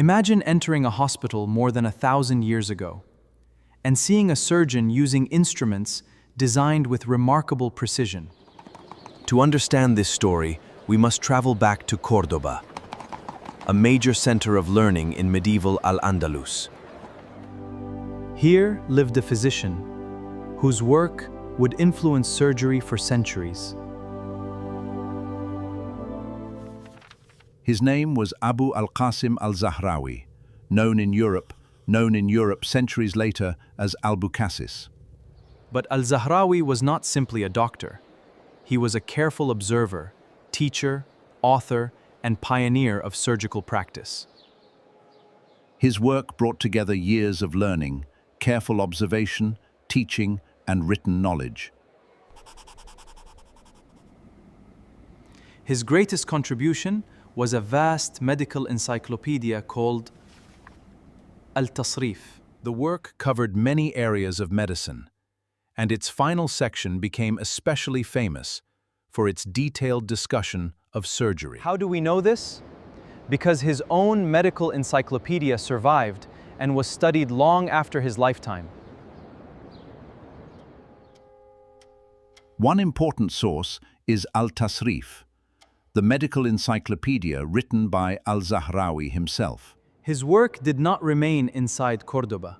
Imagine entering a hospital more than 1,000 years ago and seeing a surgeon using instruments designed with remarkable precision. To understand this story, we must travel back to Córdoba, a major center of learning in medieval Al-Andalus. Here lived a physician whose work would influence surgery for centuries. His name was al-Qasim al-Zahrawi, known in Europe centuries later as Albucasis. But Al-Zahrawi was not simply a doctor. He was a careful observer, teacher, author, and pioneer of surgical practice. His work brought together years of learning, careful observation, teaching, and written knowledge. His greatest contribution was a vast medical encyclopedia called Al-Tasrif. The work covered many areas of medicine, and its final section became especially famous for its detailed discussion of surgery. How do we know this? Because his own medical encyclopedia survived and was studied long after his lifetime. One important source is Al-Tasrif, the medical encyclopedia written by Al-Zahrawi himself. His work did not remain inside Córdoba.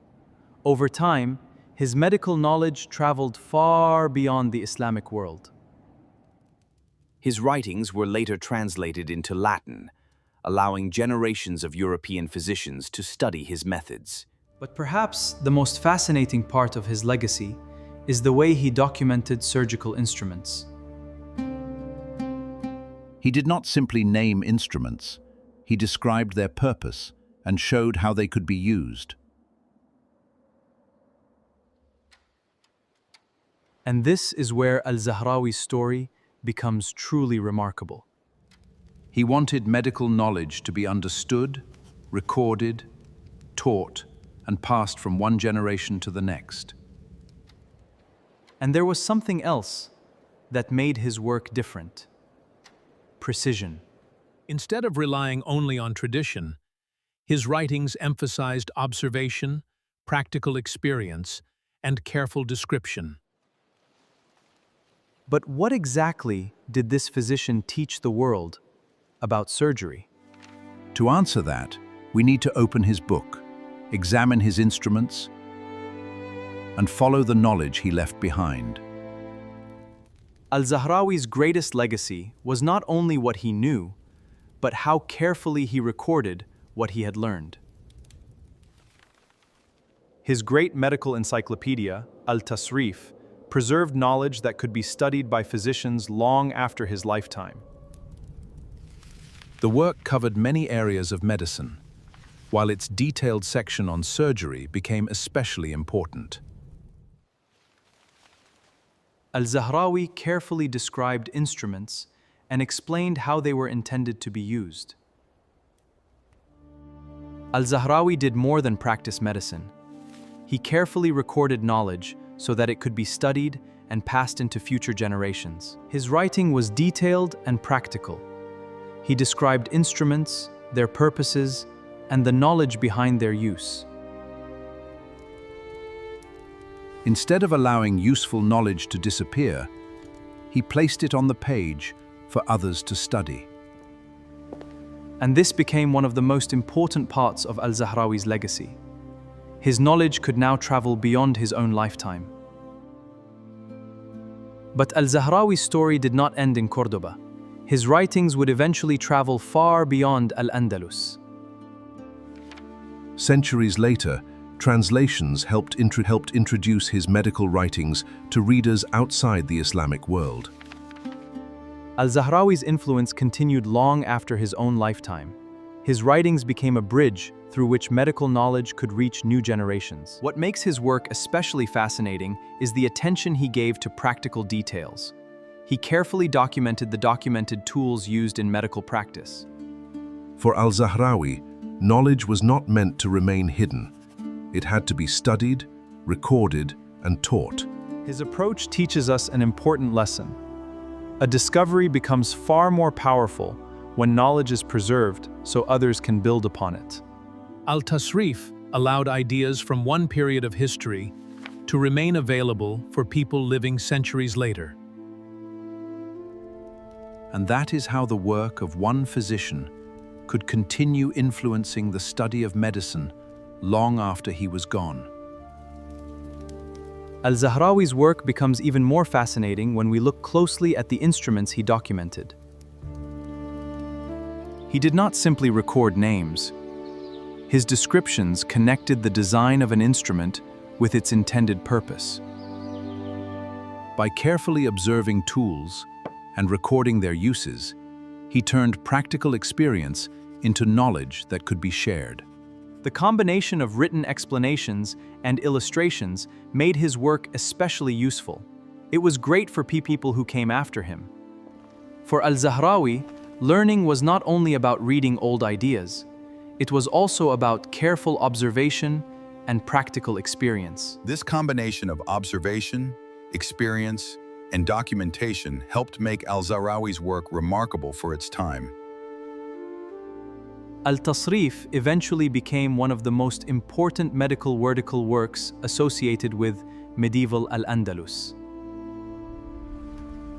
Over time, his medical knowledge traveled far beyond the Islamic world. His writings were later translated into Latin, allowing generations of European physicians to study his methods. But perhaps the most fascinating part of his legacy is the way he documented surgical instruments. He did not simply name instruments, he described their purpose and showed how they could be used. And this is where Al-Zahrawi's story becomes truly remarkable. He wanted medical knowledge to be understood, recorded, taught, and passed from one generation to the next. And there was something else that made his work different: precision. Instead of relying only on tradition, his writings emphasized observation, practical experience, and careful description. But what exactly did this physician teach the world about surgery? To answer that, we need to open his book, examine his instruments, and follow the knowledge he left behind. Al-Zahrawi's greatest legacy was not only what he knew, but how carefully he recorded what he had learned. His great medical encyclopedia, Al-Tasrif, preserved knowledge that could be studied by physicians long after his lifetime. The work covered many areas of medicine, while its detailed section on surgery became especially important. Al-Zahrawi carefully described instruments and explained how they were intended to be used. Al-Zahrawi did more than practice medicine. He carefully recorded knowledge so that it could be studied and passed into future generations. His writing was detailed and practical. He described instruments, their purposes, and the knowledge behind their use. Instead of allowing useful knowledge to disappear, he placed it on the page for others to study. And this became one of the most important parts of Al-Zahrawi's legacy. His knowledge could now travel beyond his own lifetime. But Al-Zahrawi's story did not end in Córdoba. His writings would eventually travel far beyond Al-Andalus. Centuries later, translations helped introduce his medical writings to readers outside the Islamic world. Al-Zahrawi's influence continued long after his own lifetime. His writings became a bridge through which medical knowledge could reach new generations. What makes his work especially fascinating is the attention he gave to practical details. He carefully documented the tools used in medical practice. For Al-Zahrawi, knowledge was not meant to remain hidden. It had to be studied, recorded, and taught. His approach teaches us an important lesson. A discovery becomes far more powerful when knowledge is preserved so others can build upon it. Al-Tasrif allowed ideas from one period of history to remain available for people living centuries later. And that is how the work of one physician could continue influencing the study of medicine long after he was gone. Al-Zahrawi's work becomes even more fascinating when we look closely at the instruments he documented. He did not simply record names. His descriptions connected the design of an instrument with its intended purpose. By carefully observing tools and recording their uses, he turned practical experience into knowledge that could be shared. The combination of written explanations and illustrations made his work especially useful. It was great for people who came after him. For Al-Zahrawi, learning was not only about reading old ideas, it was also about careful observation and practical experience. This combination of observation, experience, and documentation helped make Al-Zahrawi's work remarkable for its time. Al-Tasrif eventually became one of the most important medical vertical works associated with medieval Al-Andalus.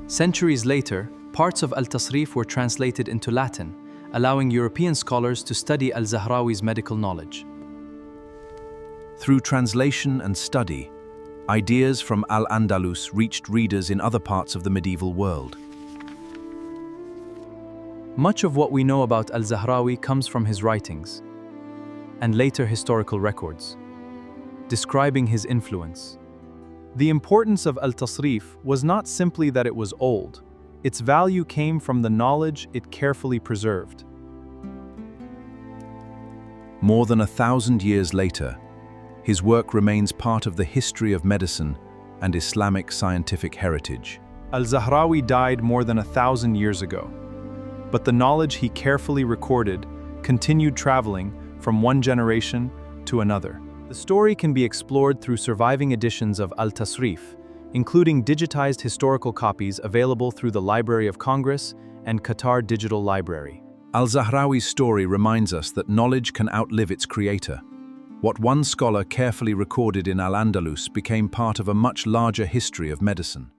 Centuries later, parts of Al-Tasrif were translated into Latin, allowing European scholars to study Al-Zahrawi's medical knowledge. Through translation and study, ideas from Al-Andalus reached readers in other parts of the medieval world. Much of what we know about Al-Zahrawi comes from his writings and later historical records, describing his influence. The importance of Al-Tasrif was not simply that it was old. Its value came from the knowledge it carefully preserved. More than 1,000 years later, his work remains part of the history of medicine and Islamic scientific heritage. Al-Zahrawi died more than 1,000 years ago, but the knowledge he carefully recorded continued traveling from one generation to another. The story can be explored through surviving editions of Al-Tasrif, including digitized historical copies available through the Library of Congress and Qatar Digital Library. Al-Zahrawi's story reminds us that knowledge can outlive its creator. What one scholar carefully recorded in Al-Andalus became part of a much larger history of medicine.